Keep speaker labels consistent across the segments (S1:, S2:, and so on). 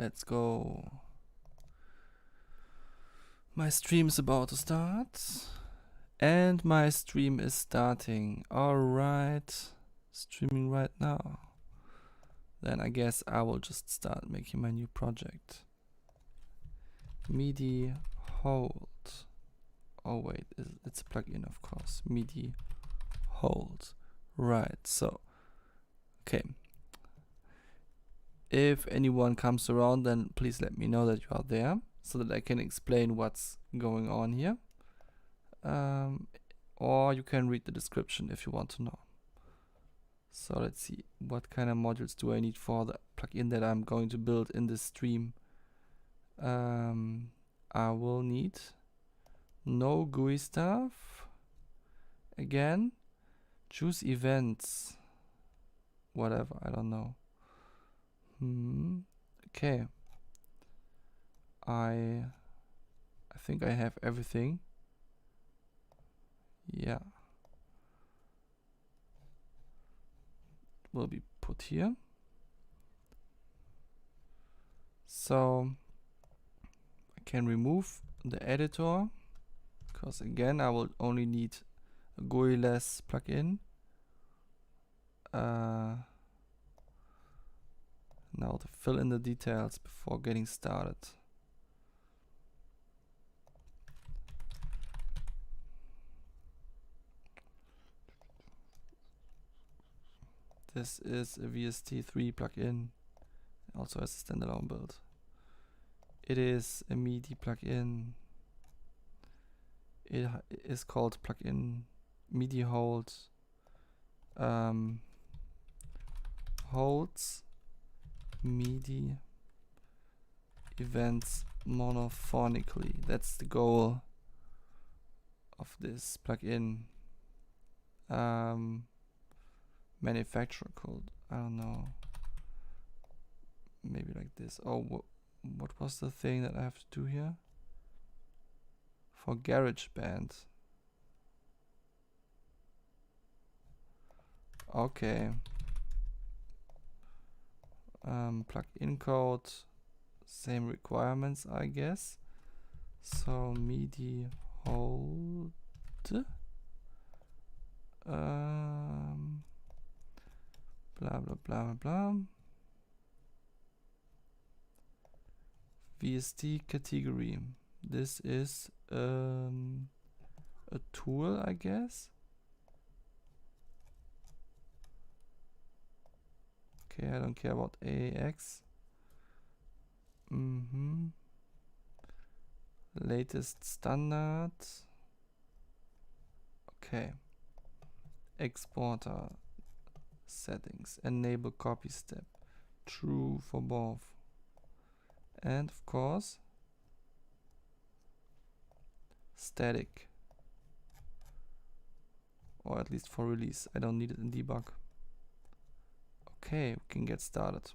S1: Let's go. My stream is about to start. And my stream is starting. Alright. Streaming right now. Then I guess I will just start making my new project. MIDIHold. Oh wait, it's a plugin, of course. MIDIHold. Right, so. Okay. If anyone comes around, then please let me know that you are there, so that I can explain what's going on here. Or you can read the description if you want to know. So let's see, what kind of modules do I need for the plugin that I'm going to build in this stream? I will need no GUI stuff. Again, choose events. Whatever, I don't know. Okay. I think I have everything. Yeah. Will be put here. So I can remove the editor, because again I will only need a GUI-less plugin. Now to fill in the details before getting started. This is a VST 3 plugin, also has a standalone build. It is a MIDI plugin. It is called plugin MIDIHold. Holds MIDI events monophonically. That's the goal of this plugin. Manufacturer code, I don't know, maybe like this. Oh, what was the thing that I have to do here? For GarageBand. Okay. Plugin code, same requirements, I guess. So MIDIHold. Blah blah blah blah. VST category. This is a tool, I guess. Okay, I don't care about AAX. Latest standard. Okay. Exporter settings. Enable copy step. True for both. And of course, static. Or at least for release. I don't need it in debug. Okay, we can get started.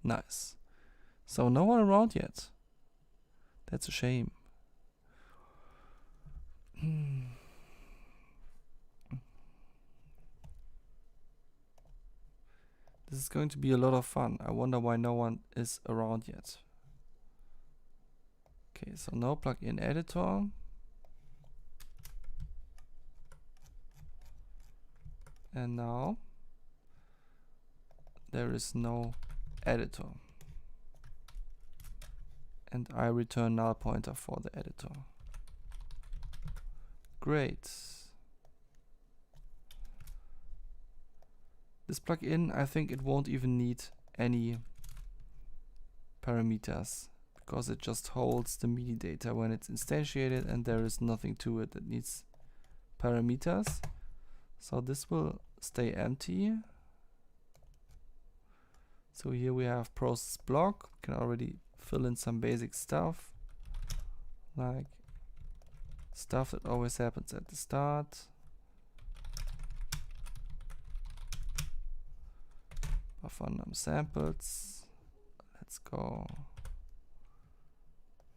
S1: Nice. So no one around yet. That's a shame. This is going to be a lot of fun. I wonder why no one is around yet. Okay, so no plugin editor. And now there is no editor. And I return null pointer for the editor. Great. This plugin, I think it won't even need any parameters, because it just holds the MIDI data when it's instantiated, and there is nothing to it that needs parameters. So this will stay empty. So here we have process block. We can already fill in some basic stuff, like stuff that always happens at the start. Buffer num samples. Let's go.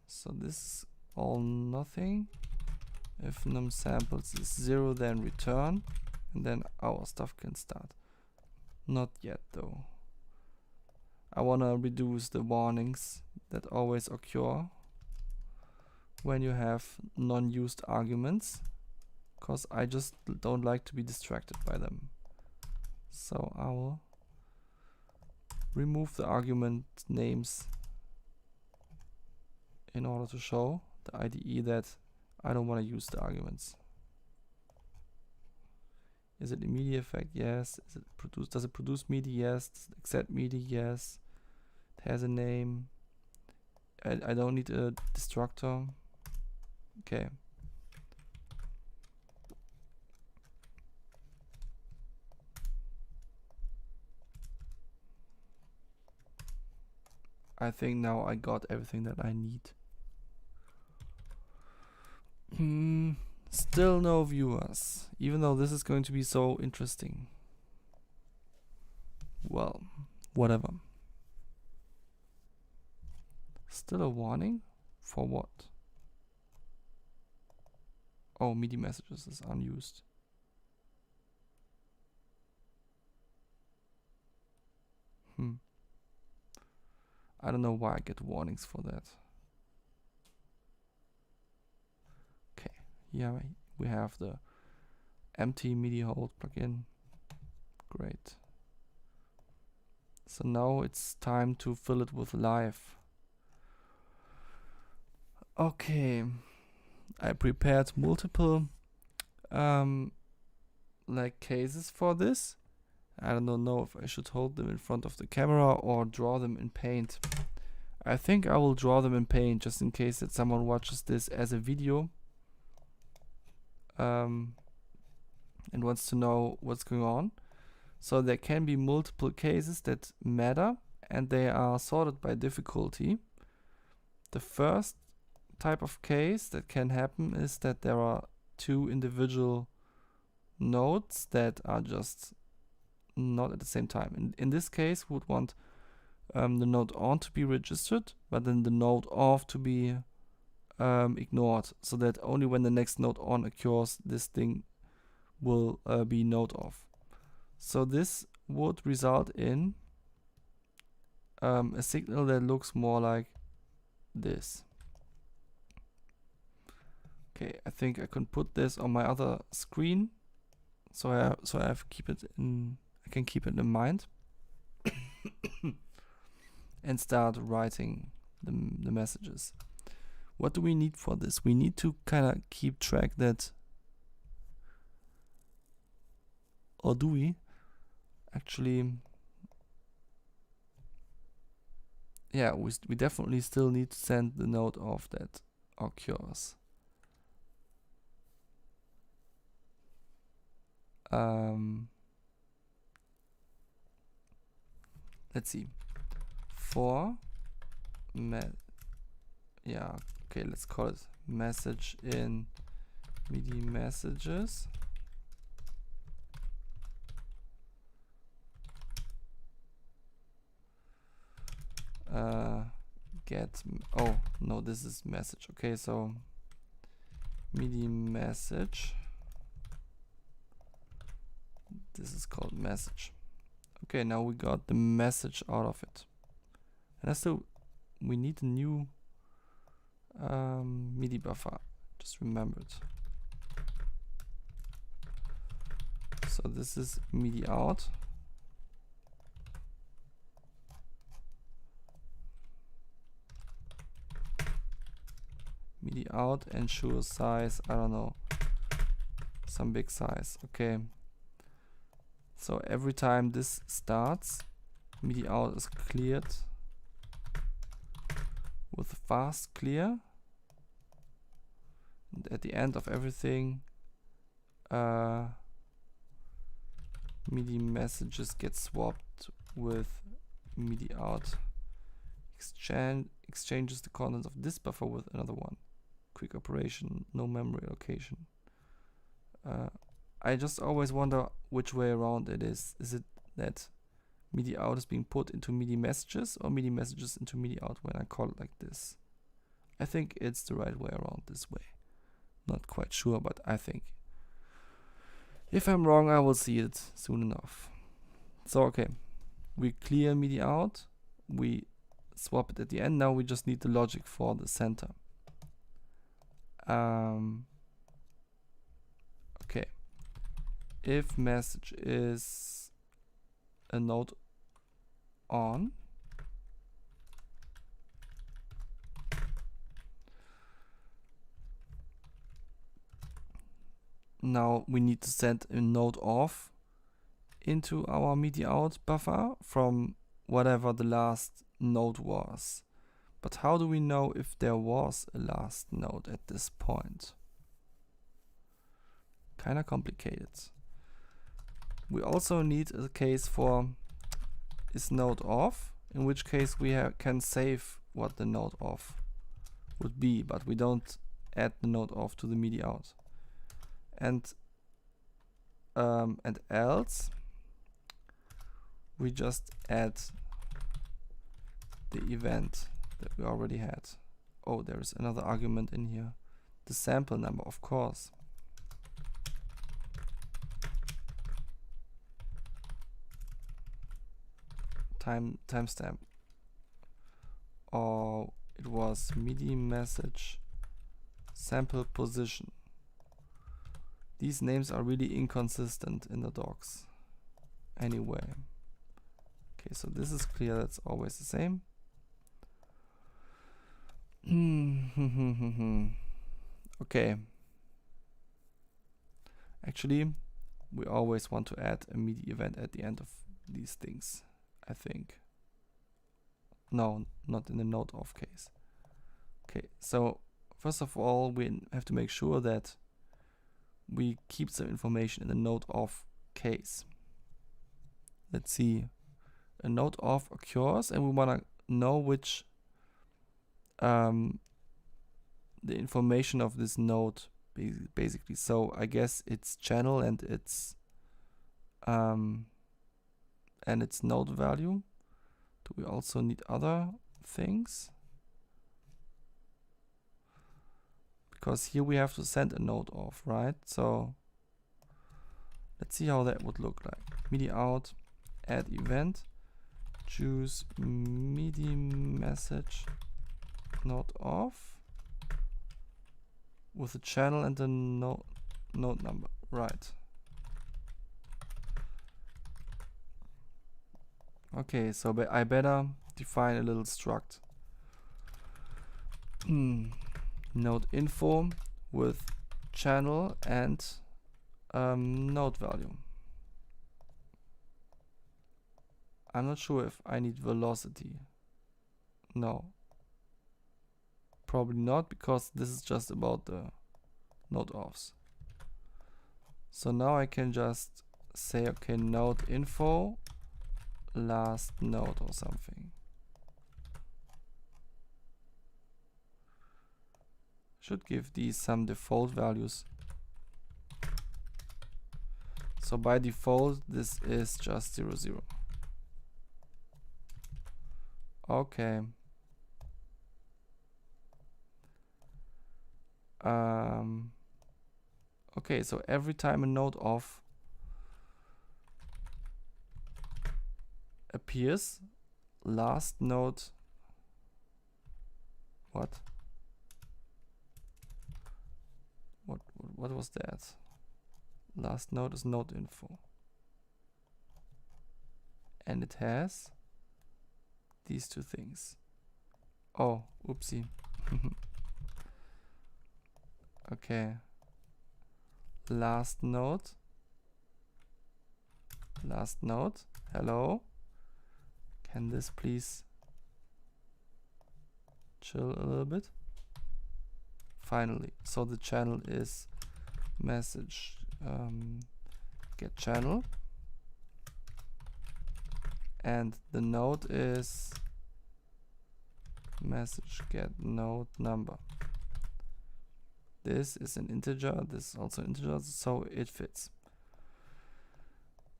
S1: So this is all nothing. If num samples is 0, then return, and then our stuff can start. Not yet though. I want to reduce the warnings that always occur when you have non-used arguments, because I just don't like to be distracted by them. So I will remove the argument names in order to show the IDE that I don't want to use the arguments. Is it a MIDI effect? Yes. Does it produce MIDI? Yes. Does it accept MIDI? Yes. It has a name. I don't need a destructor. Okay. I think now I got everything that I need. Still no viewers, even though this is going to be so interesting. Well, whatever. Still a warning? For what? Oh, MIDI messages is unused. I don't know why I get warnings for that. Okay, yeah, we have the empty MIDIHold plugin. Great. So now it's time to fill it with live. Okay, I prepared multiple like cases for this. I don't know if I should hold them in front of the camera or draw them in Paint. I think I will draw them in Paint just in case that someone watches this as a video and wants to know what's going on. So there can be multiple cases that matter and they are sorted by difficulty. The first type of case that can happen is that there are two individual notes that are just not at the same time. In this case, we would want the note on to be registered, but then the note off to be ignored, so that only when the next note on occurs, this thing will be note off. So this would result in a signal that looks more like this. Okay, I think I can put this on my other screen, so I can keep it in mind and start writing the messages. What do we need for this? We need to kind of keep track that, or do we actually? Yeah, we definitely still need to send the note off that occurs. Let's see. Okay, let's call it message in MIDI messages. Oh no, this is message. Okay, so MIDI message. This is called message. Okay, now we got the message out of it. And we need a new MIDI buffer. Just remember it. So this is MIDI out. MIDI out, ensure size, I don't know, some big size. Okay. So every time this starts, MIDI out is cleared with a fast clear. And at the end of everything, MIDI messages get swapped with MIDI out. Exchanges the contents of this buffer with another one. Quick operation, no memory allocation. I just always wonder which way around it is. Is it that MIDI out is being put into MIDI messages or MIDI messages into MIDI out when I call it like this? I think it's the right way around this way. Not quite sure, but I think. If I'm wrong, I will see it soon enough. So okay, we clear MIDI out we swap it at the end. Now we just need the logic for the center. Okay, if message is a note on, now we need to send a note off into our MIDIHold buffer from whatever the last note was. But how do we know if there was a last note at this point? Kinda complicated. We also need a case for is note off, in which case we can save what the note off would be, but we don't add the note off to the MIDIHold. And else we just add the event that we already had. Oh, there is another argument in here. The sample number, of course. Timestamp. Or it was MIDI message sample position. These names are really inconsistent in the docs. Anyway. Okay, so this is clear, that's always the same. Okay. Actually, we always want to add a MIDI event at the end of these things, I think. No, not in the note off case. Okay, so first of all, we have to make sure that we keep some information in the note off case. Let's see. A note off occurs and we want to know which the information of this note basically. So I guess its channel and its note value. Do we also need other things? Because here we have to send a note off, right? So let's see how that would look like. MIDIHold, add event, choose MIDI message note off with the channel and the note number, right? Okay, so I better define a little struct. Note info with channel and note value. I'm not sure if I need velocity. No. Probably not, because this is just about the note offs. So now I can just say, okay, note info last note or something. Should give these some default values. So by default this is just 0, 0. Okay. Okay, so every time a note off appears, last note, what was that? Last note is note info, and it has these two things. Oh, oopsie. Okay, last note, hello, can this please chill a little bit? Finally, so the channel is message get channel, and the note is message get note number. This is an integer, this is also an integer, so it fits.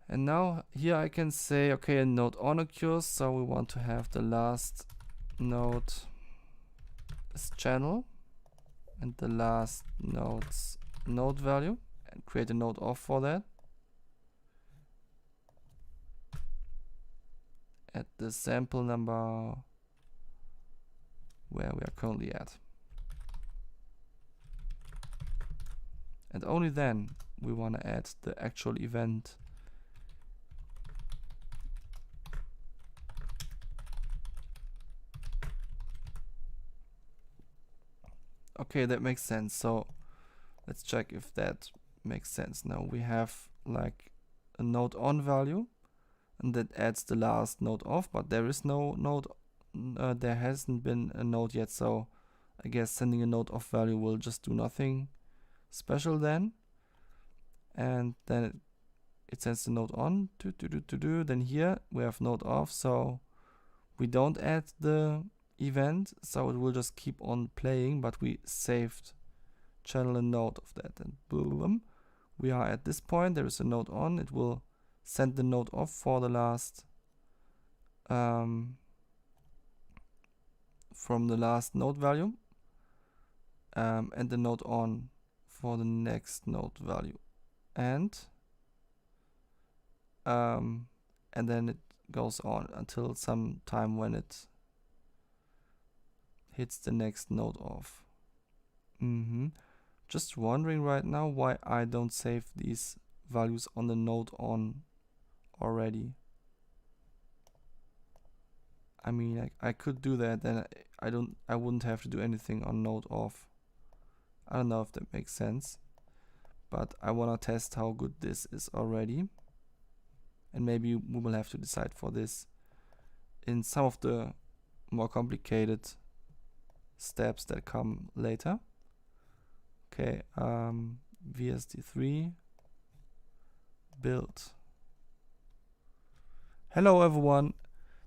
S1: And now here I can say, okay, a note on occurs, so we want to have the last note is channel and the last note's note value, and create a note off for that. at the sample number where we are currently at. And only then we want to add the actual event. Okay, that makes sense. So let's check if that makes sense. Now we have like a node on value, and that adds the last node off, but there is no node, there hasn't been a node yet, so I guess sending a node off value will just do nothing special then. And then it sends the node on, then here we have node off, so we don't add the event, so it will just keep on playing, but we saved channel a node of that, and boom, we are at this point. There is a node on, it will send the node off for the last from the last node value, and the node on for the next node value, and then it goes on until some time when it hits the next node off. Just wondering right now why I don't save these values on the node on already. I mean, I could do that, then I wouldn't have to do anything on node off. I don't know if that makes sense, but I wanna test how good this is already. And maybe we will have to decide for this in some of the more complicated steps that come later. Okay, VST3 build. Hello everyone.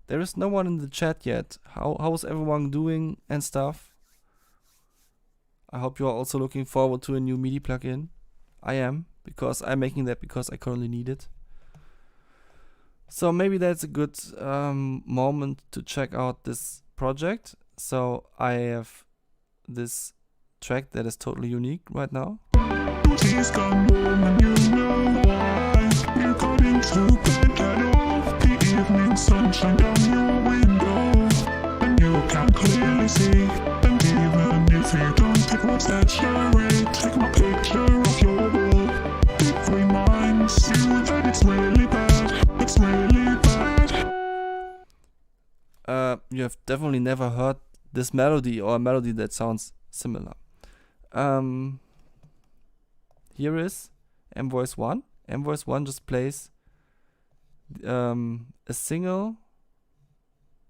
S1: There is no one in the chat yet. How's everyone doing and stuff? I hope you are also looking forward to a new MIDI plugin. I am, because I'm making that because I currently need it. So maybe that's a good moment to check out this project. So I have this track that is totally unique right now.
S2: She's gone home and you know why. You got into bed at all. The evening sunshine down your window, and you can clearly see. And even if you don't pick what's that cherry, take my picture off your wall. It reminds you that it's really bad. It's really bad.
S1: You have definitely never heard this melody or a melody that sounds similar. Here is mVoice 1. mVoice 1 just plays a single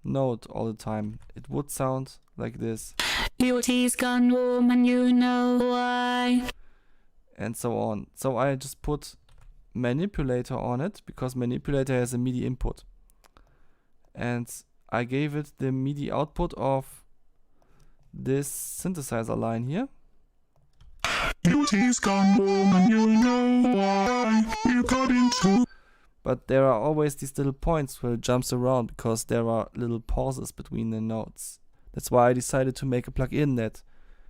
S1: note all the time. It would sound like this.
S2: Your tea's gone warm and you know why.
S1: And so on. So I just put manipulator on it because manipulator has a MIDI input. And I gave it the MIDI output of this synthesizer line here.
S2: Your tea's gone warm and you know why. You got into.
S1: But there are always these little points where it jumps around because there are little pauses between the notes. That's why I decided to make a plugin that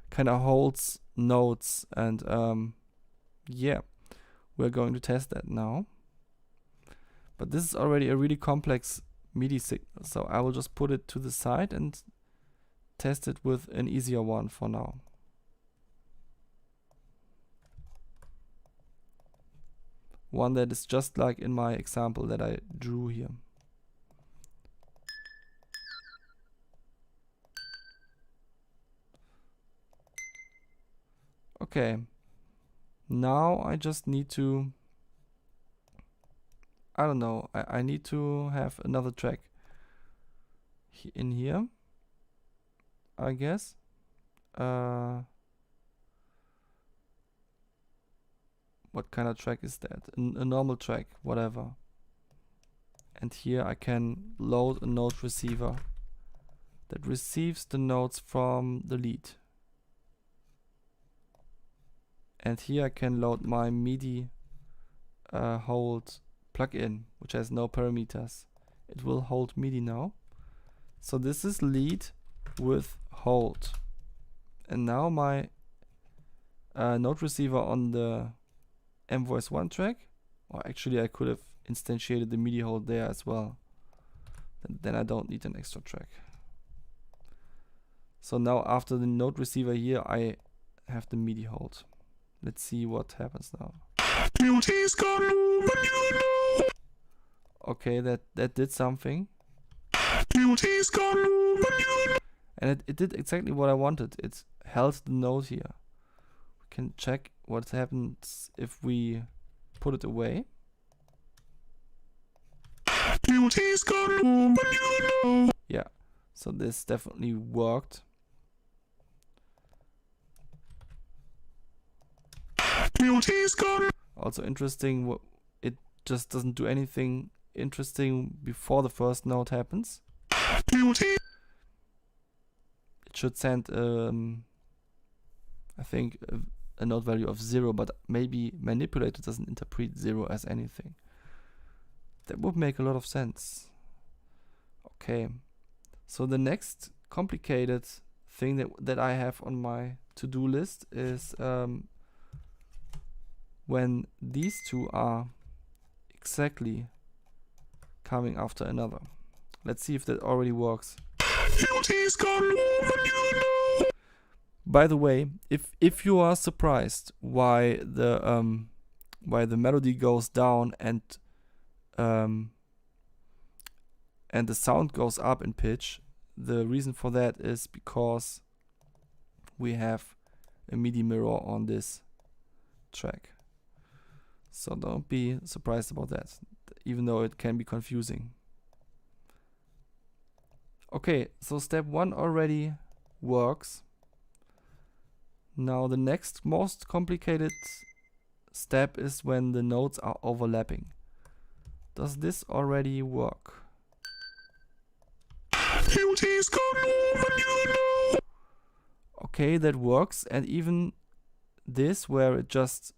S1: kind of holds notes, and yeah, we're going to test that now. But this is already a really complex MIDI signal, so I will just put it to the side and test it with an easier one for now. One that is just like in my example that I drew here. Okay, now I just need to, I don't know, I need to have another track in here, I guess. What kind of track is that? A normal track, whatever. And here I can load a note receiver that receives the notes from the lead. And here I can load my MIDIHold plugin, which has no parameters. It will hold MIDI now. So this is lead with hold. And now my note receiver on the mVoice 1 track, or actually I could have instantiated the MIDIHold there as well. then I don't need an extra track. So now after the note receiver here, I have the MIDIHold. Let's see what happens now. Okay, that did something. And it did exactly what I wanted. It held the note here. We can check what happens if we put it away. Yeah, so this definitely worked. Also interesting, it just doesn't do anything interesting before the first note happens. It should send, I think, a note value of 0, but maybe manipulator doesn't interpret 0 as anything. That would make a lot of sense. Okay, so the next complicated thing that I have on my to-do list is when these two are exactly coming after another. Let's see if that already works. By the way, if you are surprised why the melody goes down and the sound goes up in pitch, the reason for that is because we have a MIDI mirror on this track. So don't be surprised about that, even though it can be confusing. Okay, so step 1 already works. Now the next most complicated step is when the notes are overlapping. Does this already work? Okay, that works, and even this, where it just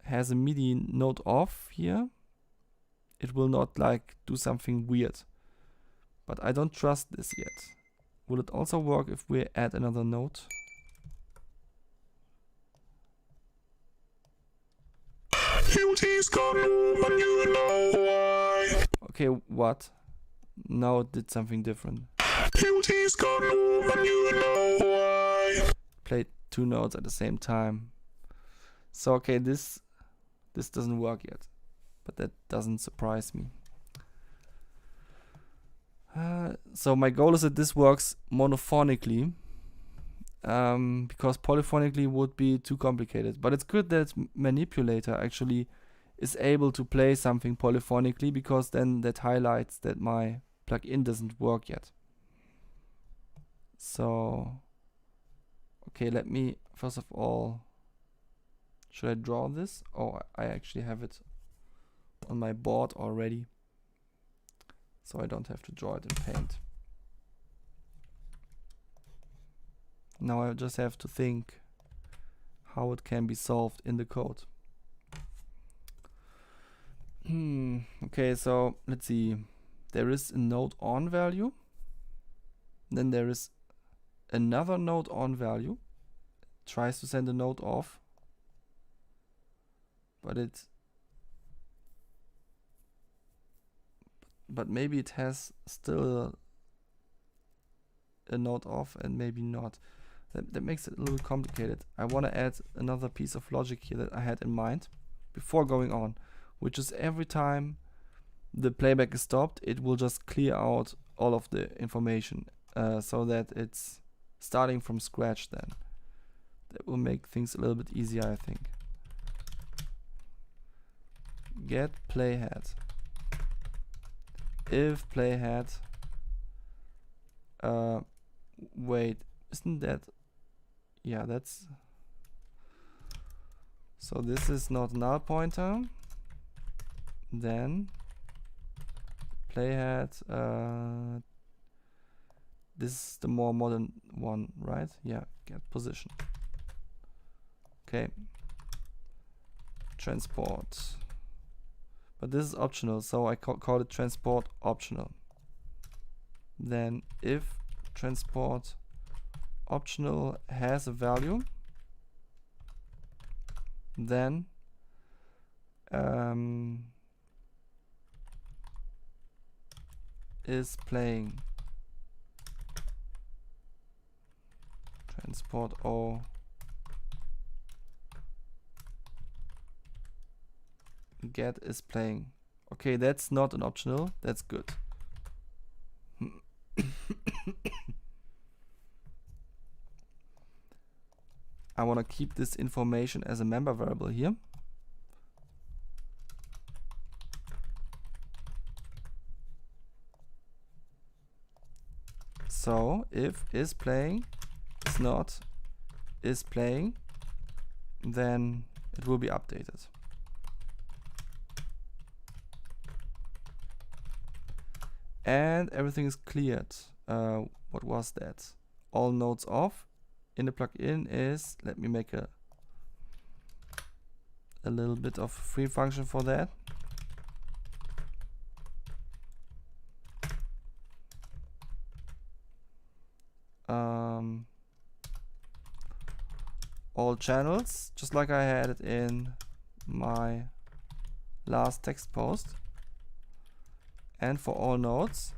S1: has a MIDI note off here, it will not like do something weird. But I don't trust this yet. Will it also work if we add another note? Okay, what? Now it did something different. Played 2 notes at the same time. So okay, this doesn't work yet, but that doesn't surprise me. So my goal is that this works monophonically, because polyphonically would be too complicated. But it's good that manipulator actually is able to play something polyphonically, because then that highlights that my plugin doesn't work yet. So okay, let me first of all, should I draw this? Oh, I actually have it on my board already, so I don't have to draw it in Paint. Now I just have to think how it can be solved in the code. Okay, so let's see. There is a note on value. Then there is another note on value. It tries to send a note off, but maybe it has still a note off and maybe not. That makes it a little complicated. I want to add another piece of logic here that I had in mind before going on, which is every time the playback is stopped, it will just clear out all of the information, so that it's starting from scratch then. That will make things a little bit easier, I think. Get playhead. If playhead, wait, isn't that, yeah, that's, so this is not null pointer, then playhead, this is the more modern one, right? Yeah, get position. Okay, transport, but this is optional, so I call it transport optional. Then if transport optional has a value, then is playing. Transport O. Get is playing. Okay, that's not an optional. That's good. I want to keep this information as a member variable here. So if is playing is not is playing, then it will be updated. And everything is cleared. What was that? All nodes off. In the plugin is, let me make a little bit of free function for that. All channels, just like I had it in my last text post. And for all nodes,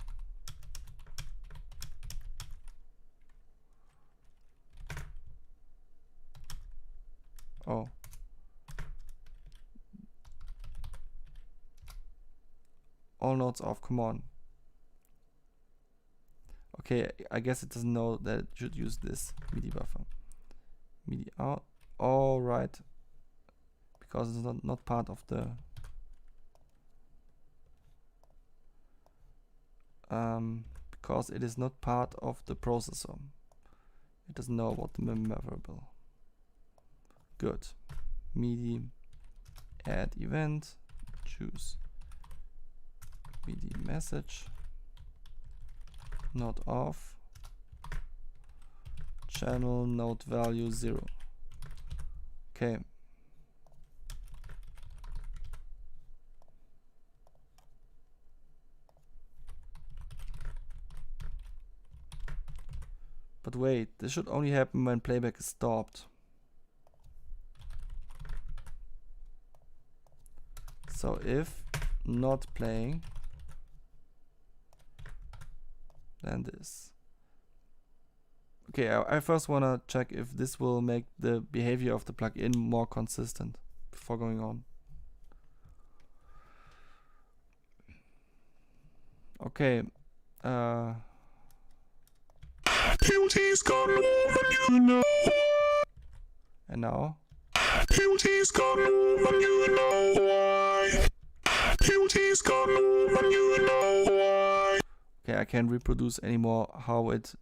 S1: oh, all nodes off, come on. Okay, I guess it doesn't know that it should use this MIDI buffer. MIDI out, all right, because it's not part of the because it is not part of the processor. It doesn't know about the member variable. Good. MIDI add event, choose MIDI message, not off, channel node value 0. Okay. But wait, this should only happen when playback is stopped. So if not playing, then this. Okay, I first want to check if this will make the behavior of the plugin more consistent before going on. Okay.
S2: Beauty's gone home and you know.
S1: And now?
S2: Beauty's gone home and you know why. Beauty's gone home and you know why.
S1: Okay, I can't reproduce anymore how it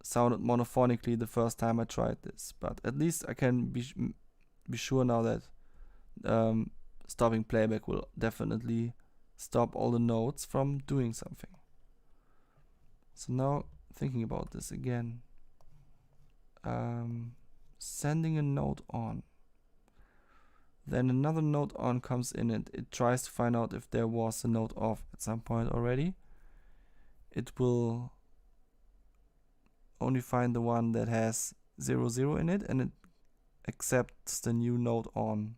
S1: sounded monophonically the first time I tried this, but at least I can be sure now that stopping playback will definitely stop all the nodes from doing something. So now thinking about this again, sending a node on, then another node on comes in and it tries to find out if there was a node off at some point already. It will only find the one that has 0, 0 in it, and it accepts the new node on.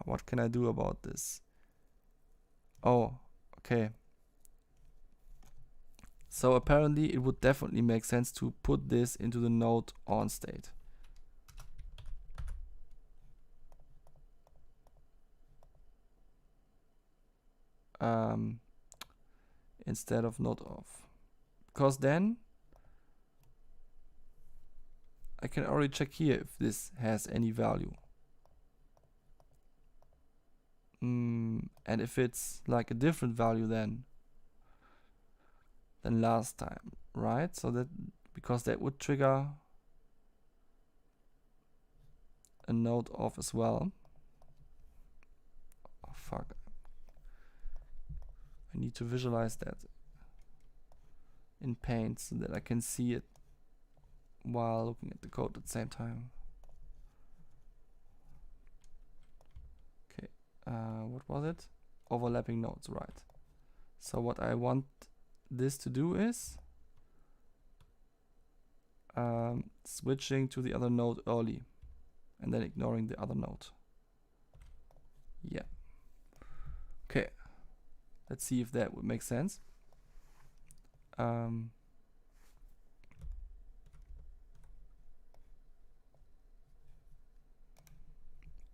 S1: What can I do about this? Oh, okay. So apparently it would definitely make sense to put this into the node on state. Instead of node off, because then I can already check here if this has any value. And if it's like a different value than last time, right? So that, because that would trigger a node off as well. Oh fuck. I need to visualize that in Paint so that I can see it while looking at the code at the same time. Okay, what was it? Overlapping nodes, right. So what I want this to do is switching to the other node early and then ignoring the other node. Yeah. Okay. Let's see if that would make sense.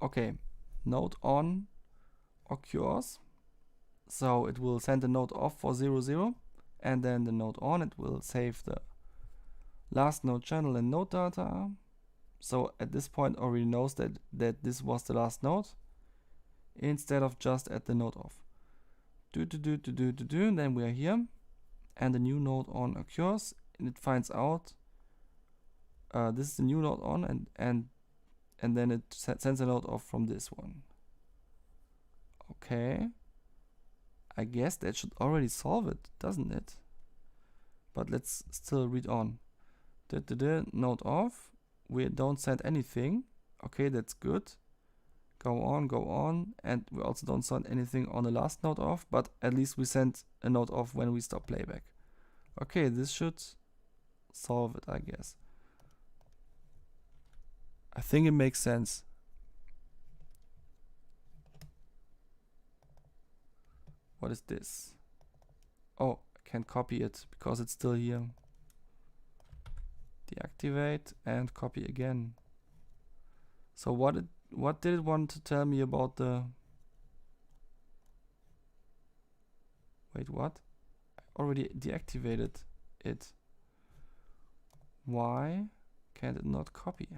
S1: Okay, note on occurs, so it will send the note off for 0 0, and then the note on, it will save the last note channel and note data. So at this point already knows that this was the last note instead of just at the note off. Then we are here, and the new note on occurs, and it finds out this is the new note on, and then it sends a note off from this one. Okay, I guess that should already solve it, doesn't it? But let's still read on. Note off, we don't send anything. Okay, that's good. Go on, and we also don't send anything on the last note off, but at least we send a note off when we stop playback. Okay, this should solve it, I guess. I think it makes sense. What is this? Oh, I can't copy it because it's still here. Deactivate and copy again. So what did it want to tell me about the... Wait, what? I already deactivated it. Why can't it not copy?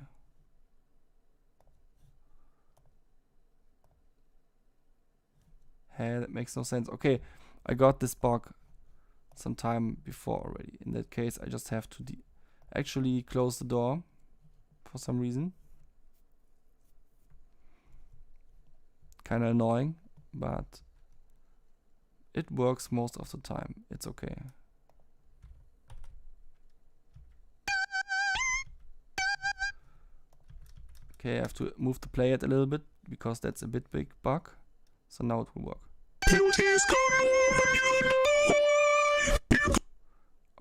S1: Hey, that makes no sense. Okay, I got this bug some time before already. In that case, I just have to actually close the door for some reason. Kinda annoying, but it works most of the time. It's okay. Okay, I have to move the playhead a little bit because that's a Bitwig bug. So now it will work.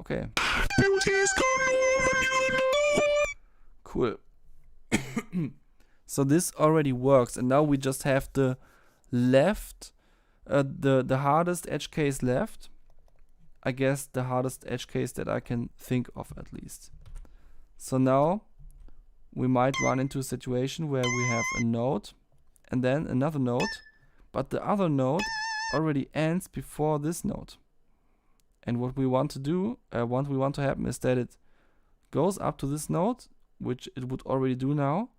S1: Okay. Cool. So this already works, and now we just have the left, the hardest edge case left. I guess the hardest edge case that I can think of at least. So now we might run into a situation where we have a note and then another note, but the other note already ends before this note. And what we want to do, what we want to happen is that it goes up to this note, which it would already do now,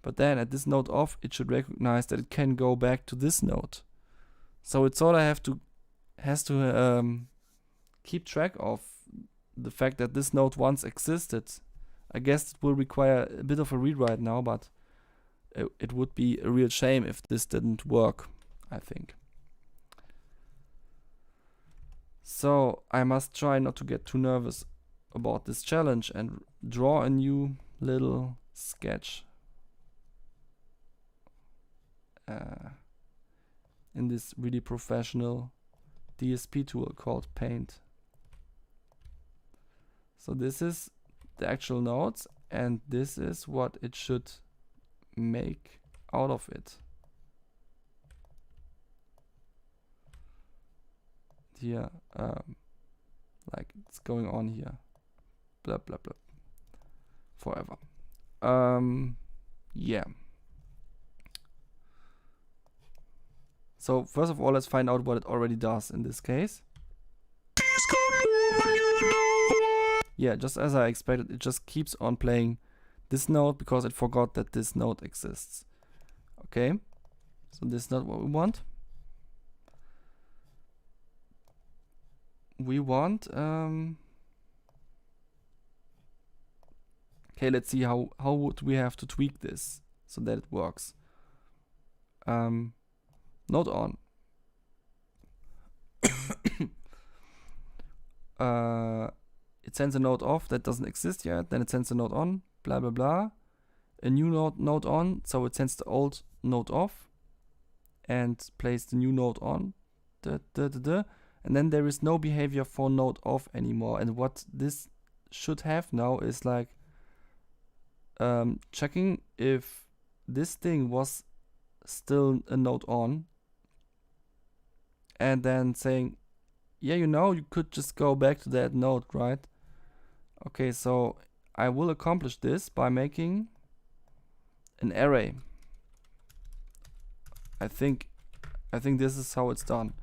S1: but then at this note off, it should recognize that it can go back to this note. So it sort of has to keep track of the fact that this note once existed. I guess it will require a bit of a rewrite now, but it would be a real shame if this didn't work, I think. So I must try not to get too nervous about this challenge and draw a new little sketch in this really professional DSP tool called Paint. So this is the actual notes, and this is what it should make out of it. Here, like it's going on here, blah blah blah, forever. Yeah. So first of all, let's find out what it already does in this case. Yeah, just as I expected, it just keeps on playing this note because it forgot that this note exists. Okay, so this is not what we want. We want okay, let's see how would we have to tweak this so that it works. Note on. It sends a note off that doesn't exist yet, then it sends a note on, blah blah blah. A new note on, so it sends the old note off and plays the new note on. And then there is no behavior for note off anymore. And what this should have now is like checking if this thing was still a note on. and then saying, yeah, you could just go back to that note, right? Okay, so I will accomplish this by making an array. I think this is how it's done.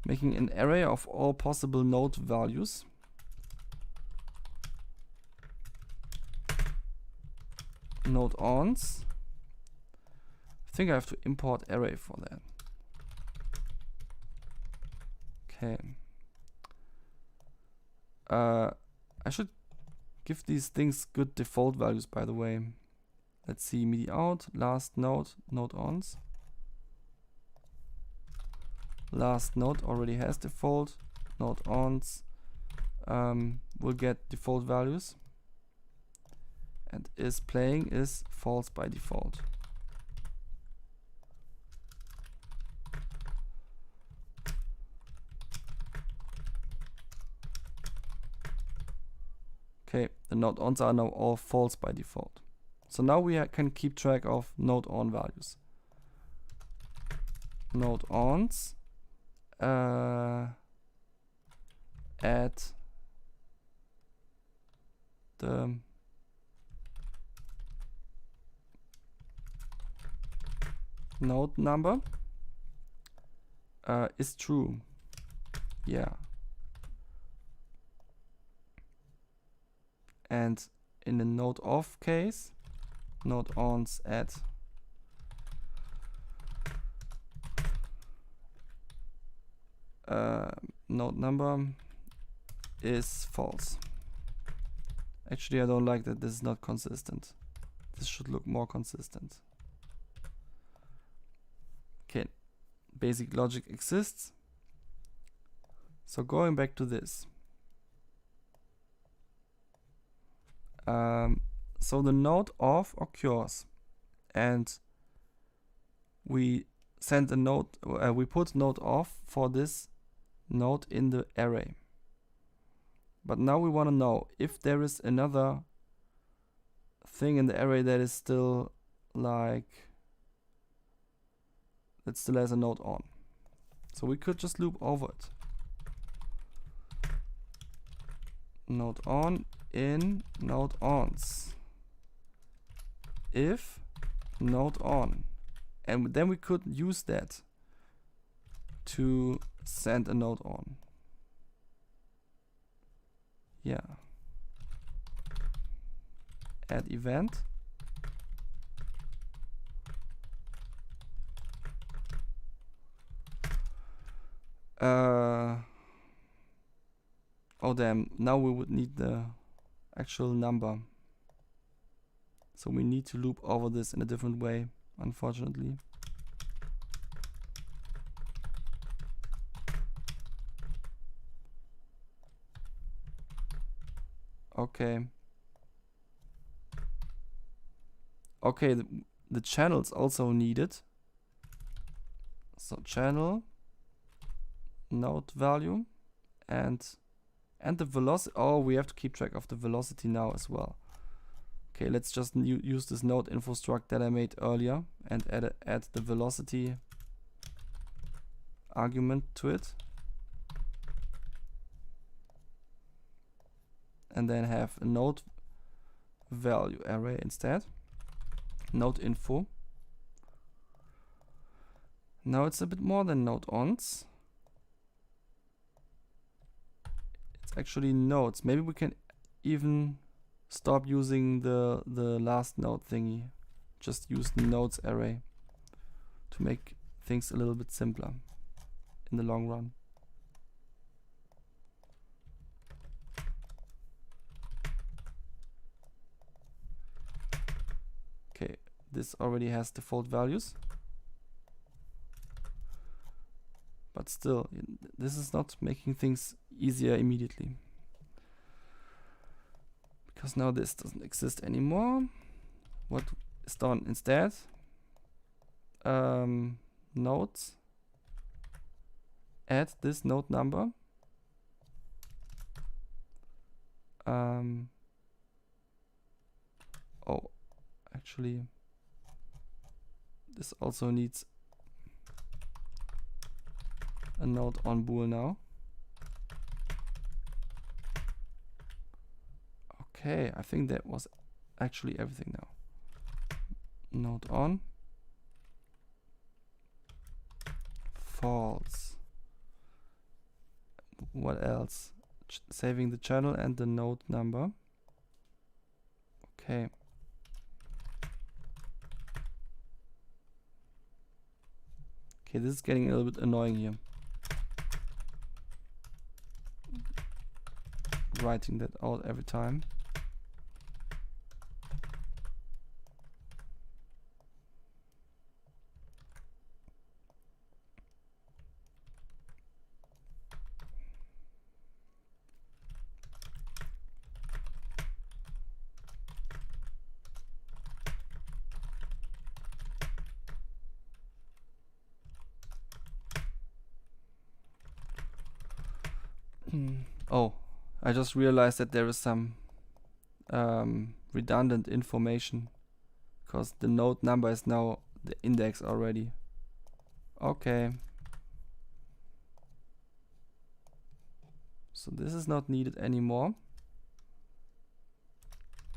S1: Making an array of all possible note values. Note ons. I think I have to import array for that. Okay. I should give these things good default values, by the way. Let's see, MIDIHold, last note, note ons. Last note already has default. Note ons will get default values. And is playing is false by default. Okay, the note ons are now all false by default. So now we can keep track of note on values. Note ons add the note number is true. Yeah. And in the note off case, note ons add note number is false. Actually, I don't like that this is not consistent. This should look more consistent. Okay, basic logic exists. So going back to this. So the note off occurs, and we send a note. We put note off for this note in the array. But now we want to know if there is another thing in the array that is still that still has a note on. So we could just loop over it. Note on in note ons. If note on, and then we could use that to send a note on. Yeah. Add event. Oh damn, now we would need the actual number. So we need to loop over this in a different way, unfortunately. Okay. Okay, the channels also needed. So channel, note value, and the velocity. Oh, we have to keep track of the velocity now as well. Okay, let's just use this note info struct that I made earlier and add the velocity argument to it. And then have a note value array instead. Note info. Now it's a bit more than note ons. It's actually notes. Maybe we can even stop using the last note thingy. Just use the notes array to make things a little bit simpler in the long run. Okay, this already has default values. But still, this is not making things easier immediately. Because now this doesn't exist anymore. What is done instead? Notes. Add this note number. Oh, actually, this also needs a note on bool now. Okay, I think that was actually everything now. Note on. False. What else? Saving the channel and the note number. Okay. Okay, this is getting a little bit annoying here. Writing that out every time. Oh, I just realized that there is some redundant information because the note number is now the index already. Okay. So this is not needed anymore.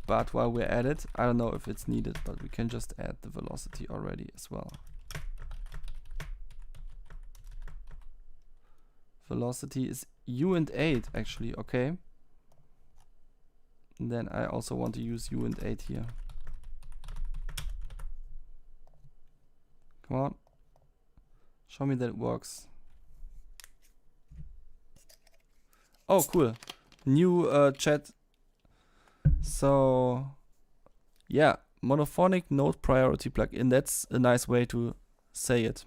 S1: But while we're at it, I don't know if it's needed, but we can just add the velocity already as well. Velocity is U and 8 actually, okay. And then I also want to use U and 8 here. Come on. Show me that it works. Oh, cool. New chat. So, yeah, monophonic note priority plugin. That's a nice way to say it.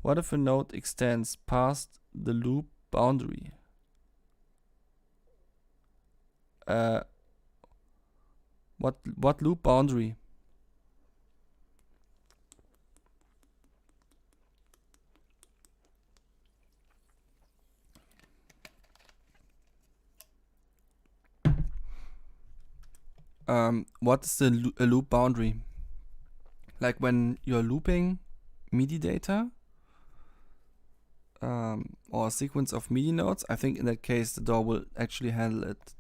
S1: What if a note extends past the loop boundary? What loop boundary? What is the loop boundary? Like when you're looping MIDI data or a sequence of MIDI notes, I think in that case the DAW will actually handle it.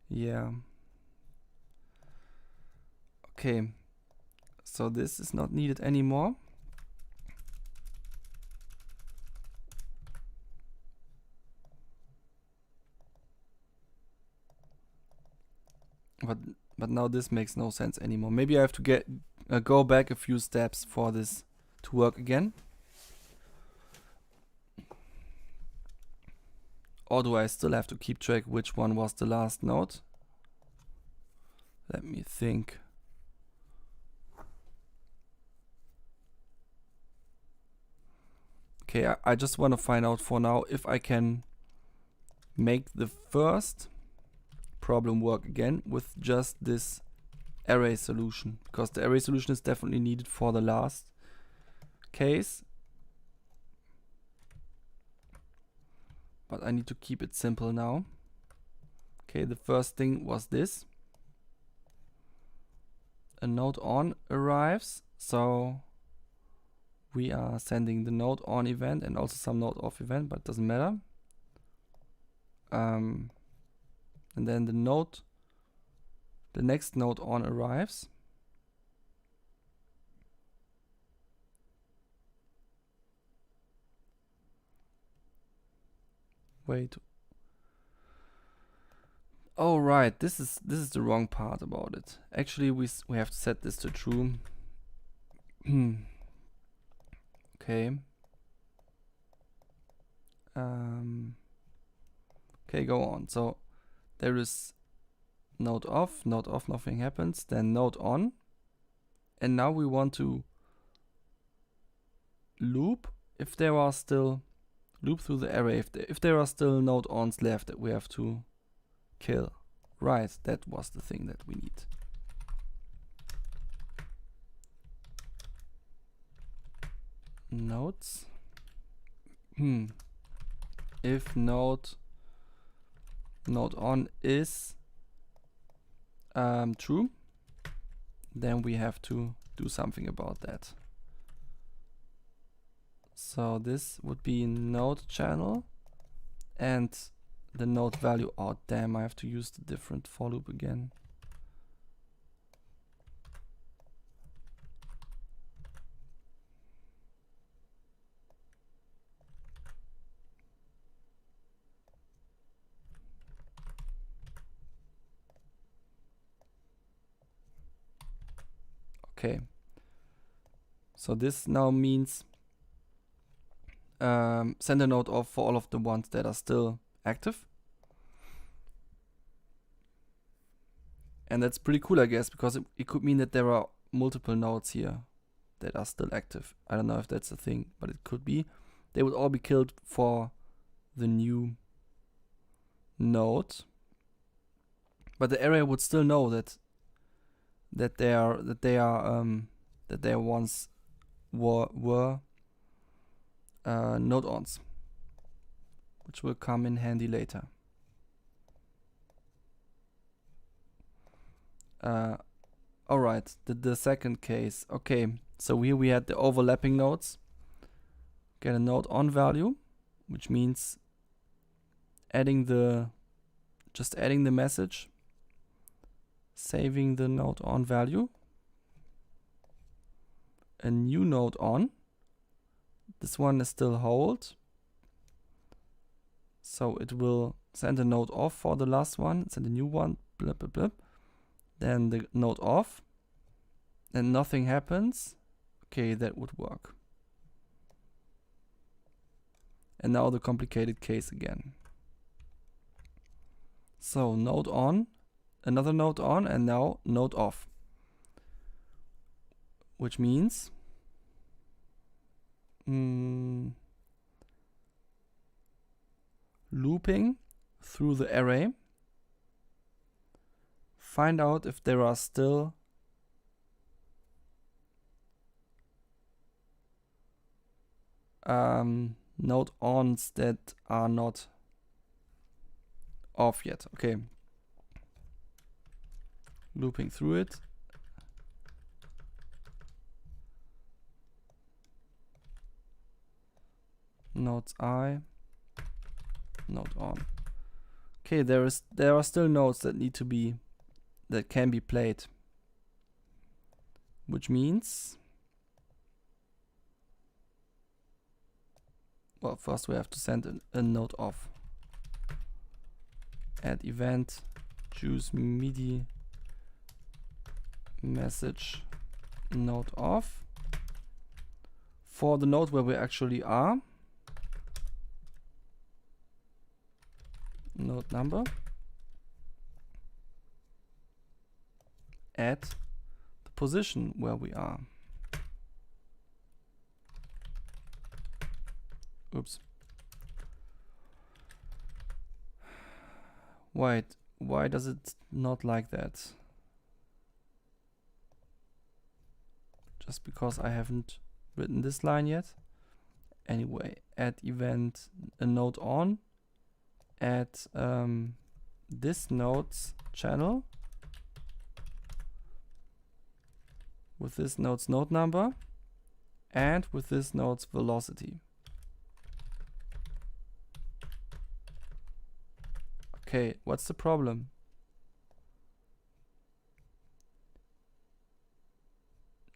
S1: Yeah. Okay. So this is not needed anymore. But now this makes no sense anymore. Maybe I have to go back a few steps for this to work again. Or do I still have to keep track which one was the last note? Let me think. Okay, I just want to find out for now if I can make the first problem work again with just this array solution, because the array solution is definitely needed for the last case. But I need to keep it simple now. Okay, the first thing was this. A note on arrives, so we are sending the note on event and also some note off event, but it doesn't matter. And then the next note on arrives. Wait. Oh right, this is the wrong part about it. Actually, we have to set this to true. Okay. Okay, go on. So there is note off, nothing happens. Then note on, and now we want to loop if there are still loop through the array if there are still note ons left that we have to kill. Right, that was the thing that we need. Notes. If note on is true, then we have to do something about that. So this would be note channel and the note value. Oh damn, I have to use the different for loop again. Okay, so this now means send a note off for all of the ones that are still active. And that's pretty cool, I guess, because it could mean that there are multiple nodes here that are still active. I don't know if that's a thing, but it could be. They would all be killed for the new node, but the array would still know that they once were node ons, which will come in handy later. Alright, the second case. Okay, so here we had the overlapping nodes. Get a node on value, which means just adding the message, saving the node on value, a new node on. This one is still hold, so it will send a node off for the last one, send a new one, blip blip blip, then the node off, and nothing happens. Okay, that would work. And now the complicated case again. So node on, another node on, and now node off, which means looping through the array, find out if there are still node ons that are not off yet. Okay, looping through it. Nodes I, node on. Okay, there are still nodes that can be played, which means, well, first we have to send a node off. Add event, choose MIDI message node off for the node where we actually are. Node number, add the position where we are. Oops. Wait, why does it not like that? Just because I haven't written this line yet. Anyway, add event a node on, add this node's channel with this node's node number and with this node's velocity. Okay, what's the problem?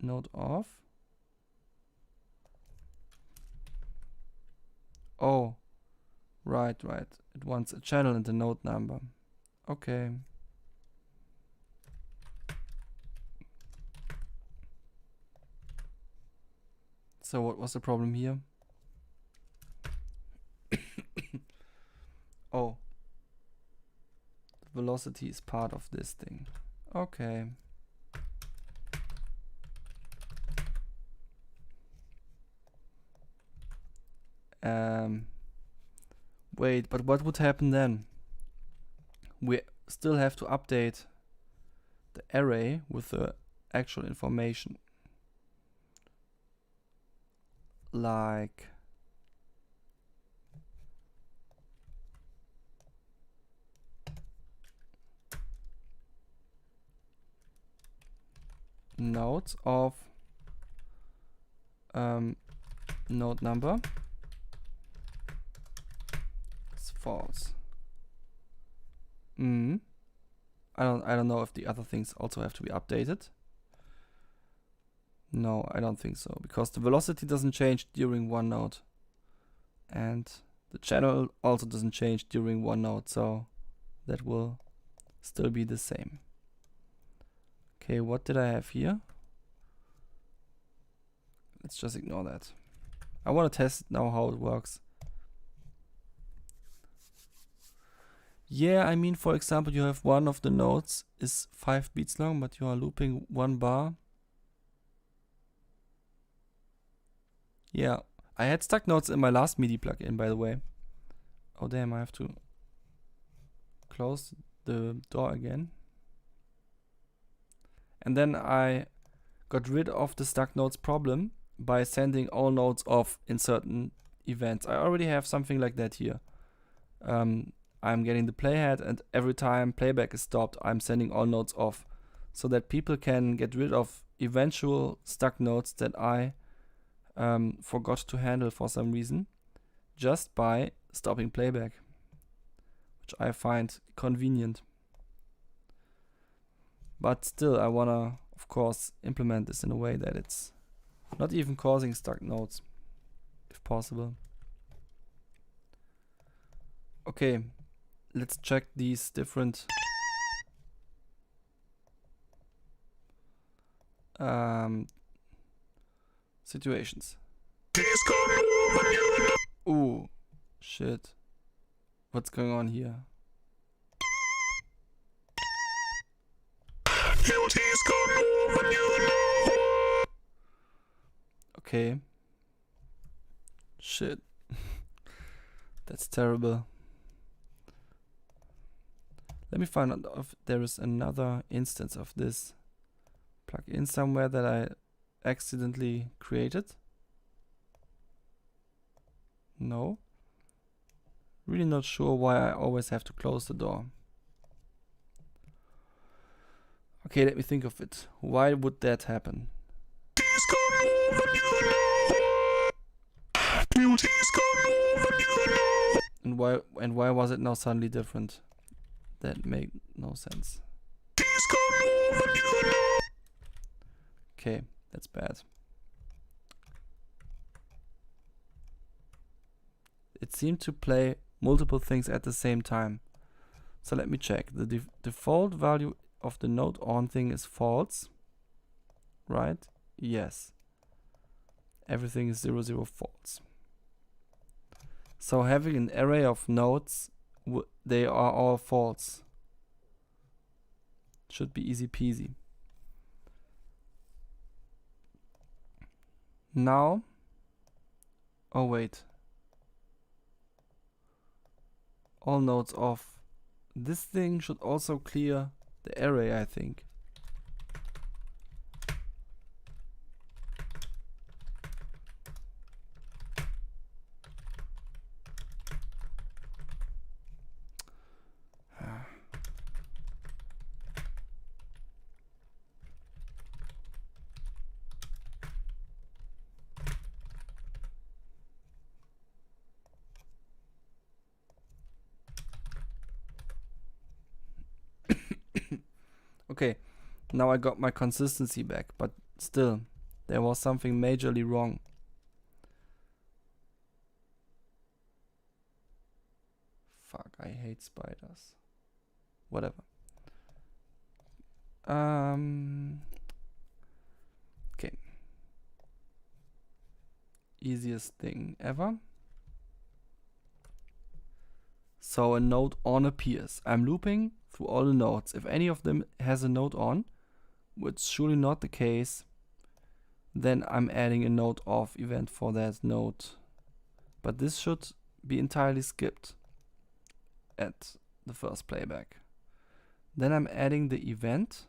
S1: Node off. Oh, right. It wants a channel and a node number. Okay. So what was the problem here? Oh, the velocity is part of this thing. Okay. Wait, but what would happen then? We still have to update the array with the actual information. Like nodes of note number is false. I don't know if the other things also have to be updated. No, I don't think so, because the velocity doesn't change during one note, and the channel also doesn't change during one note, so that will still be the same. Okay, what did I have here? Let's just ignore that. I want to test now how it works. Yeah, I mean, for example, you have one of the notes is 5 beats long, but you are looping one bar. Yeah, I had stuck notes in my last MIDI plugin, by the way. Oh damn, I have to close the door again. And then I got rid of the stuck notes problem by sending all notes off in certain events. I already have something like that here. I'm getting the playhead, and every time playback is stopped, I'm sending all notes off, so that people can get rid of eventual stuck notes that I forgot to handle for some reason, just by stopping playback, which I find convenient. But still, I wanna, of course, implement this in a way that it's not even causing stuck notes, if possible. Okay, let's check these different situations. Ooh, shit. What's going on here? Okay. Shit. That's terrible. Let me find out if there is another instance of this plugin somewhere that I accidentally created. No. Really not sure why I always have to close the door. Okay, let me think of it. Why would that happen? And why was it now suddenly different? That made no sense. Okay, that's bad. It seemed to play multiple things at the same time. So let me check. The default value of the note on thing is false, right? Yes. Everything is 0, 0 false. So having an array of notes, they are all false. Should be easy peasy. Now, oh wait. All notes off. This thing should also clear the array, I think. Okay, now I got my consistency back, but still, there was something majorly wrong. Fuck, I hate spiders. Whatever. Okay. Easiest thing ever. So a note on appears. I'm looping through all the notes. If any of them has a note on, which is surely not the case, then I'm adding a note off event for that note. But this should be entirely skipped at the first playback. Then I'm adding the event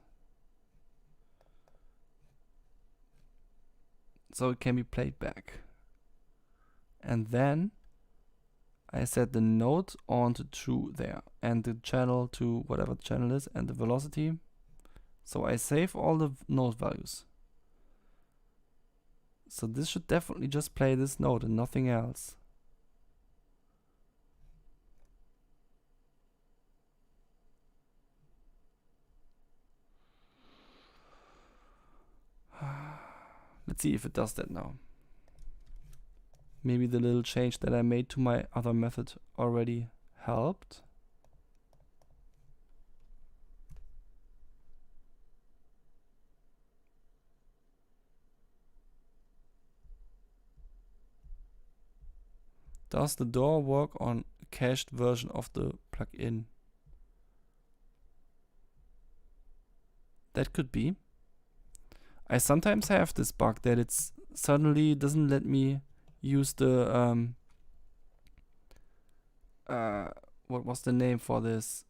S1: so it can be played back. And then I set the note on to true there, and the channel to whatever the channel is, and the velocity. So I save all the note values. So this should definitely just play this note and nothing else. Let's see if it does that now. Maybe the little change that I made to my other method already helped. Does the DAW work on a cached version of the plugin? That could be. I sometimes have this bug that it's suddenly doesn't let me use the what was the name for this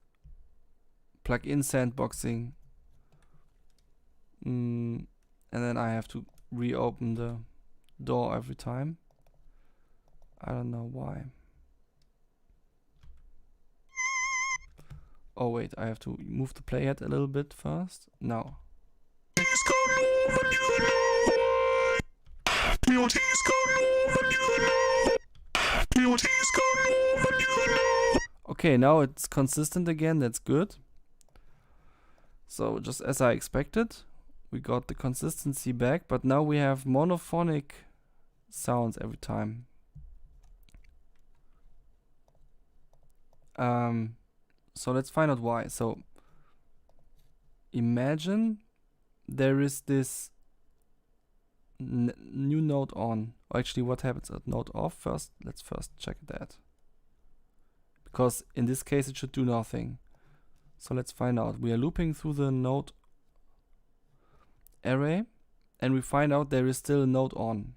S1: plugin sandboxing, and then I have to reopen the DAW every time. I don't know why. Oh wait, I have to move the playhead a little bit first. No. Okay, now it's consistent again, that's good. So just as I expected, we got the consistency back, but now we have monophonic sounds every time. So let's find out why. So imagine there is this new note on, or actually what happens at note off first. Let's first check that, because in this case it should do nothing. So let's find out. We are looping through the note array and we find out there is still a note on.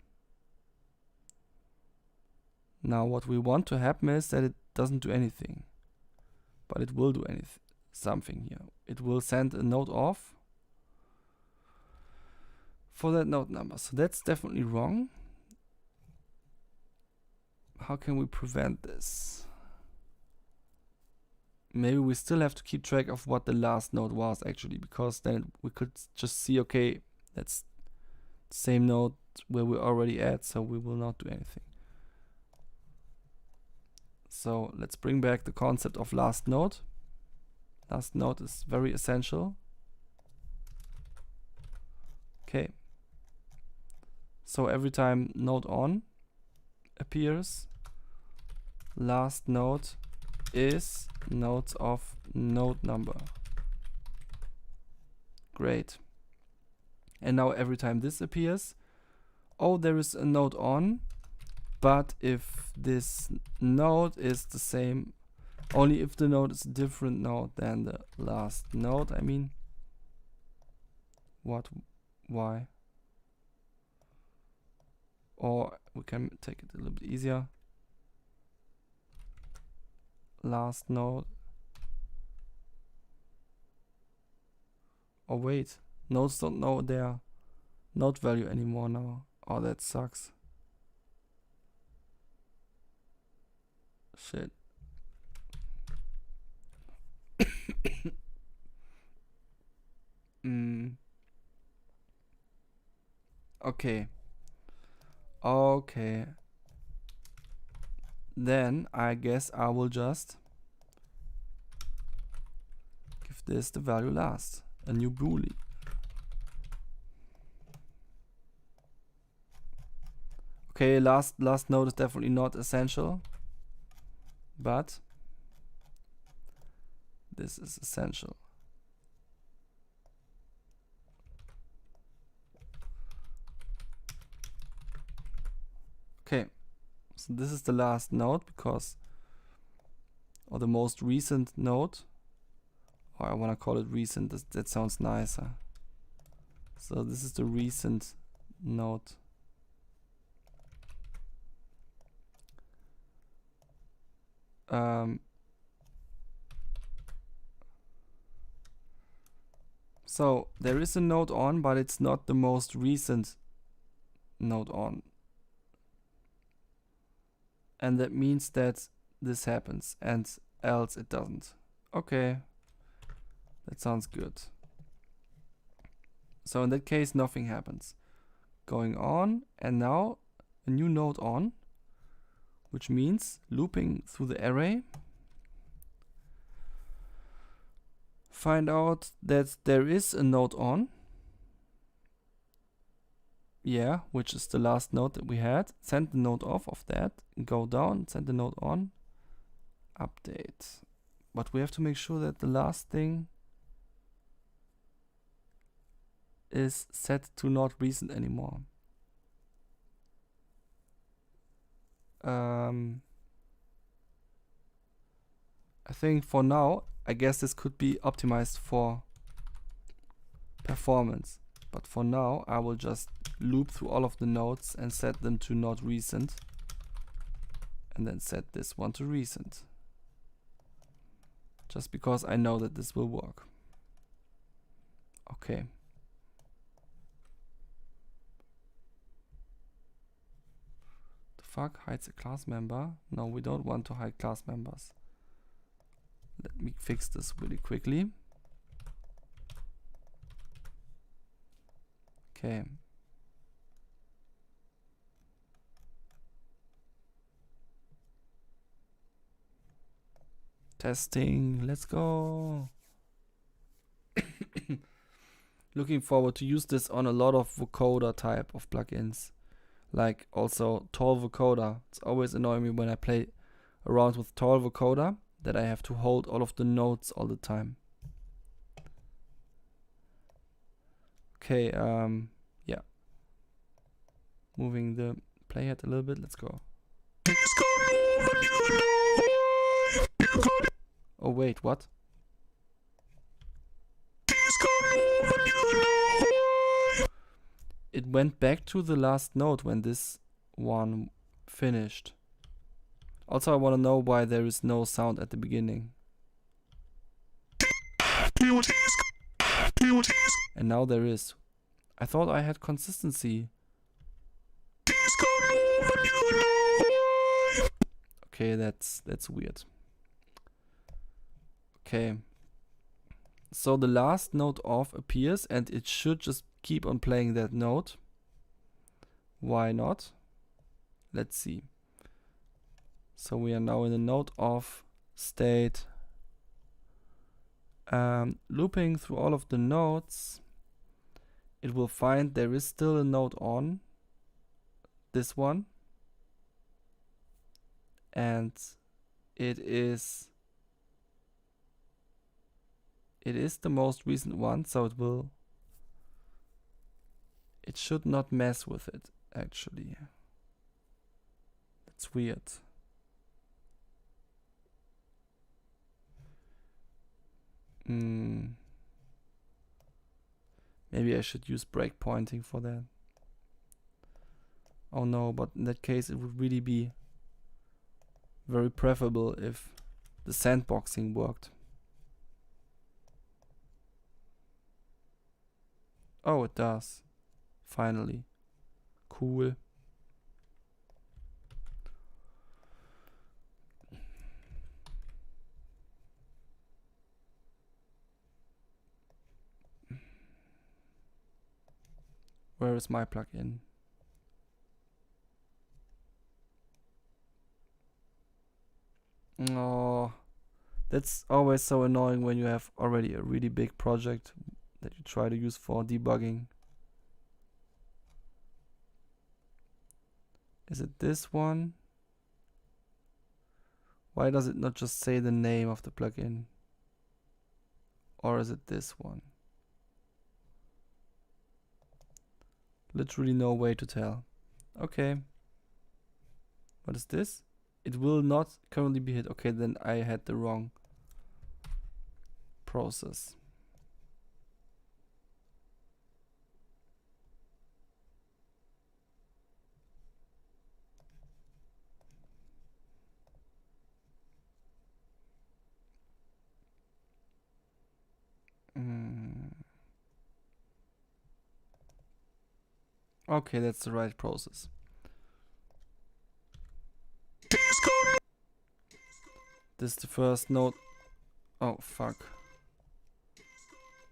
S1: Now what we want to happen is that it doesn't do anything, but it will do something here. It will send a note off for that note number. So that's definitely wrong. How can we prevent this? Maybe we still have to keep track of what the last note was actually, because then we could just see, okay, that's the same note where we're already at, so we will not do anything. So let's bring back the concept of last note. Last note is very essential. Okay. So every time note on appears, last note is notes of note number. Great. And now every time this appears, oh, there is a note on, but if this note is the same, only if the note is a different note than the last note. I mean, what, why? Or we can take it a little bit easier. Last note. Oh wait, notes don't know their note value anymore now. Oh, that sucks. Shit. Okay. Okay. Then I guess I will just give this the value last, a new boolean. Okay, last note is definitely not essential, but this is essential. Okay, so this is the last note because, or the most recent note, or I want to call it recent, that sounds nicer. So this is the recent note. So there is a note on, but it's not the most recent note on. And that means that this happens, and else it doesn't. Okay, that sounds good. So in that case, nothing happens. going on, and now a new note on, which means looping through the array. Find out that there is a note on. Yeah, which is the last note that we had. Send the note off of that. Go down, send the note on. Update. But we have to make sure that the last thing is set to not recent anymore. I think for now, I guess this could be optimized for performance. But for now, I will just loop through all of the notes and set them to not recent. And then set this one to recent. Just because I know that this will work. Okay. The fuck hides a class member? No, we don't want to hide class members. Let me fix this really quickly. Okay. Testing, let's go. Looking forward to use this on a lot of vocoder type of plugins. Like also tall vocoder. It's always annoying me when I play around with tall vocoder that I have to hold all of the notes all the time. Okay, yeah. Moving the playhead a little bit, let's go. Oh wait, what? It went back to the last note when this one finished. Also, I want to know why there is no sound at the beginning. And now there is. I thought I had consistency. Okay, that's weird. Okay. So the last note off appears and it should just keep on playing that note. Why not? Let's see. So we are now in the note off state. Looping through all of the notes. It will find there is still a note on. This one. And it is the most recent one, so it should not mess with it, actually. That's weird. Maybe I should use breakpointing for that. Oh no, but in that case it would really be very preferable if the sandboxing worked. Oh, it does. Finally. Cool. Where is my plugin? Oh, that's always so annoying when you have already a really big project that you try to use for debugging. Is it this one? Why does it not just say the name of the plugin? Or is it this one? Literally no way to tell. Okay. What is this? It will not currently be hit. Okay, then I had the wrong process. Okay, that's the right process. This is the first note. Oh, fuck.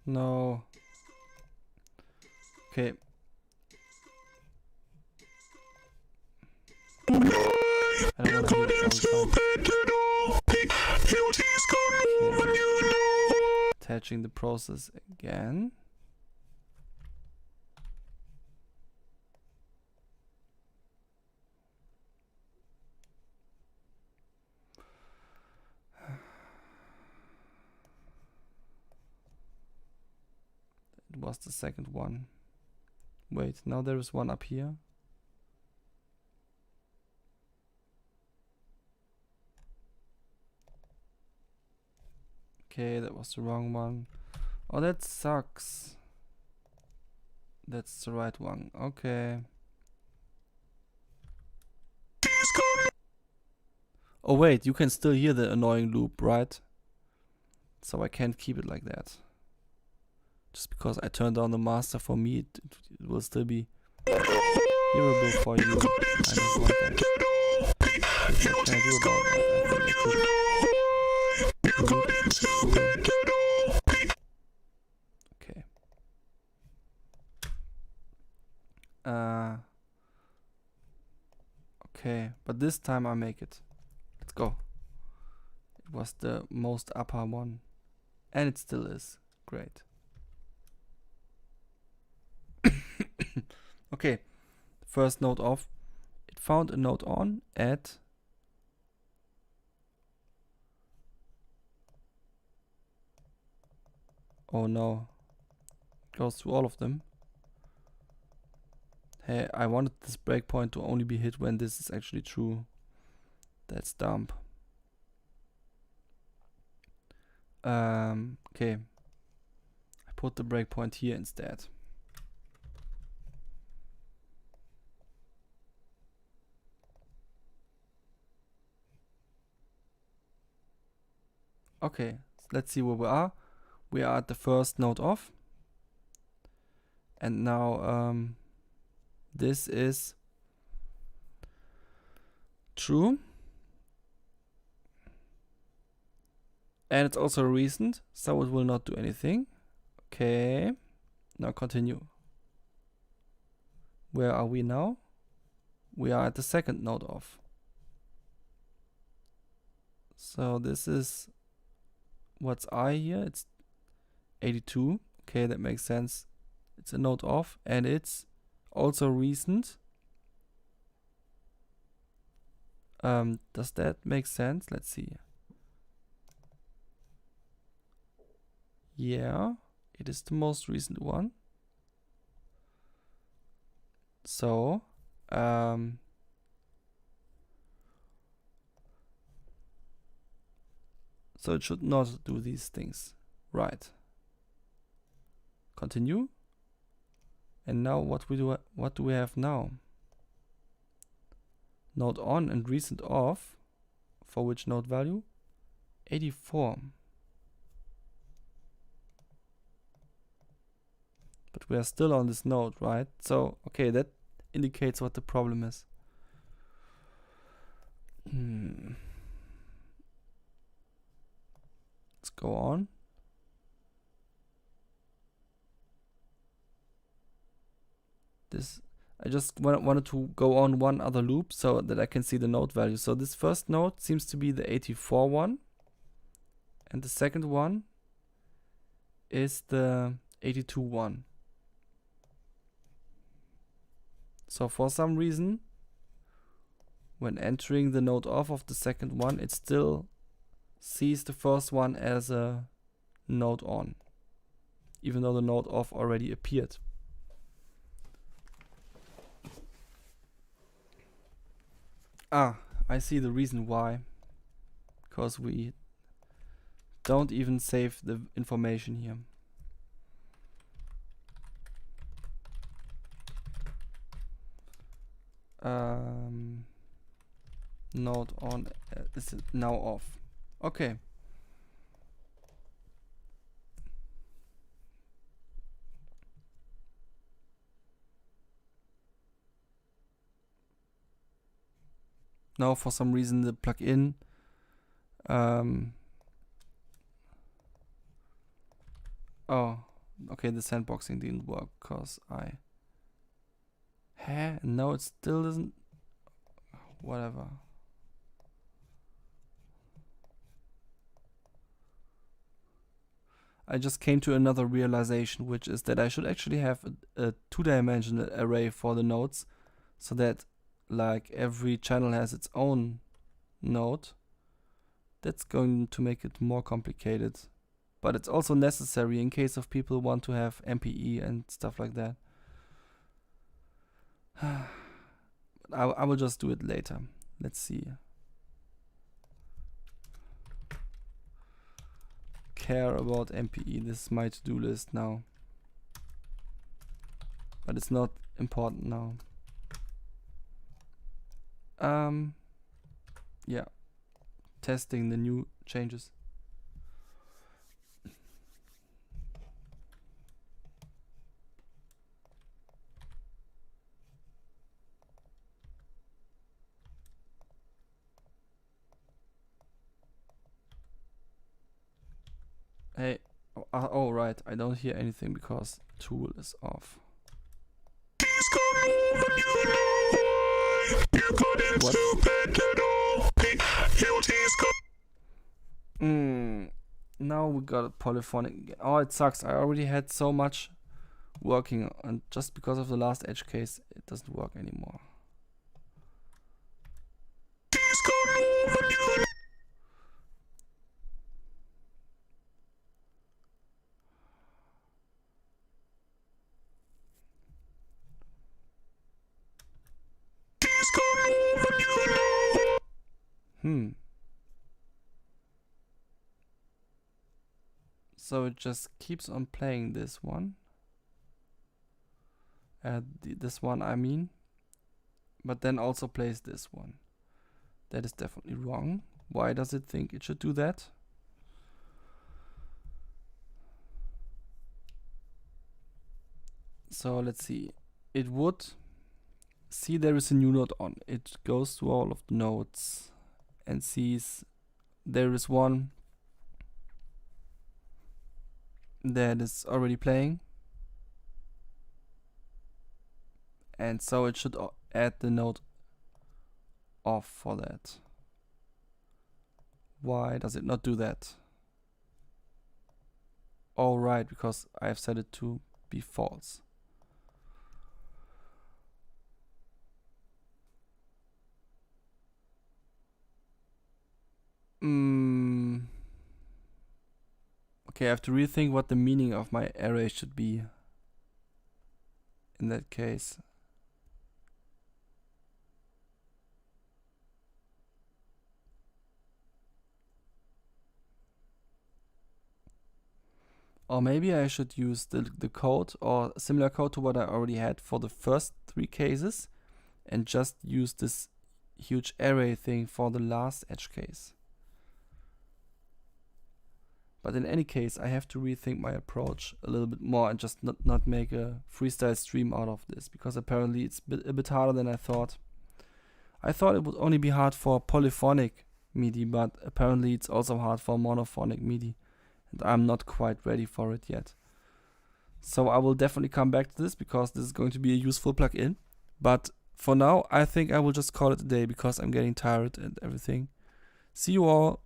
S1: No. Okay. I don't wanna hear it all the time. Okay. Attaching the process again. It was the second one. Wait, now there is one up here. Okay, that was the wrong one. Oh, that sucks. That's the right one. Okay. Oh wait, you can still hear the annoying loop, right? So I can't keep it like that. Just because I turned down the master, for me it will still be hearable for you. I don't want that. What can I do about that? Okay. Okay, but this time I make it. Let's go. It was the most upper one. And it still is. Great. Okay. First note off. It found a note on at oh no. It goes through all of them. Hey, I wanted this breakpoint to only be hit when this is actually true. That's dumb. Okay. I put the breakpoint here instead. Okay, let's see where we are. We are at the first note off. And now this is true. And it's also recent, so it will not do anything. Okay, now continue. Where are we now? We are at the second note off. So this is what's I here? It's 82. Okay, that makes sense. It's a note off and it's also recent. Does that make sense? Let's see. Yeah, it is the most recent one. So, so it should not do these things. Right. Continue. And now what do we have now? Note on and recent off. For which note value? 84. But we are still on this note, right? So, okay, that indicates what the problem is. Let's go on. This, I just wanted to go on one other loop so that I can see the note value. So this first note seems to be the 84 one. And the second one is the 82 one. So for some reason, when entering the note off of the second one, it still sees the first one as a note on, even though the note off already appeared. Ah, I see the reason why. Because we don't even save the information here. Note on is now off. Okay. Now for some reason the plugin oh, okay, the sandboxing didn't work because no, it still doesn't. Whatever. I just came to another realization, which is that I should actually have a two-dimensional array for the notes, so that like every channel has its own note. That's going to make it more complicated, but it's also necessary in case of people want to have MPE and stuff like that. I will just do it later. Let's see. Care about MPE. This is my to-do list now, but it's not important now. Yeah, testing the new changes. Hey, oh right, I don't hear anything because tool is off. What? Now we got a polyphonic again. Oh, it sucks. I already had so much working, and just because of the last edge case, it doesn't work anymore. So it just keeps on playing this one. This one, I mean. But then also plays this one. That is definitely wrong. Why does it think it should do that? So let's see. It would see there is a new note on. It goes to all of the notes and sees there is one that is already playing, and so it should add the note off for that. Why does it not do that? Oh right, because I've set it to be false. Okay, I have to rethink what the meaning of my array should be in that case. Or maybe I should use the code or similar code to what I already had for the first 3 cases and just use this huge array thing for the last edge case. But in any case, I have to rethink my approach a little bit more and just not make a freestyle stream out of this, because apparently it's a bit harder than I thought. I thought it would only be hard for polyphonic MIDI, but apparently it's also hard for monophonic MIDI, and I'm not quite ready for it yet. So I will definitely come back to this, because this is going to be a useful plugin. But for now, I think I will just call it a day, because I'm getting tired and everything. See you all.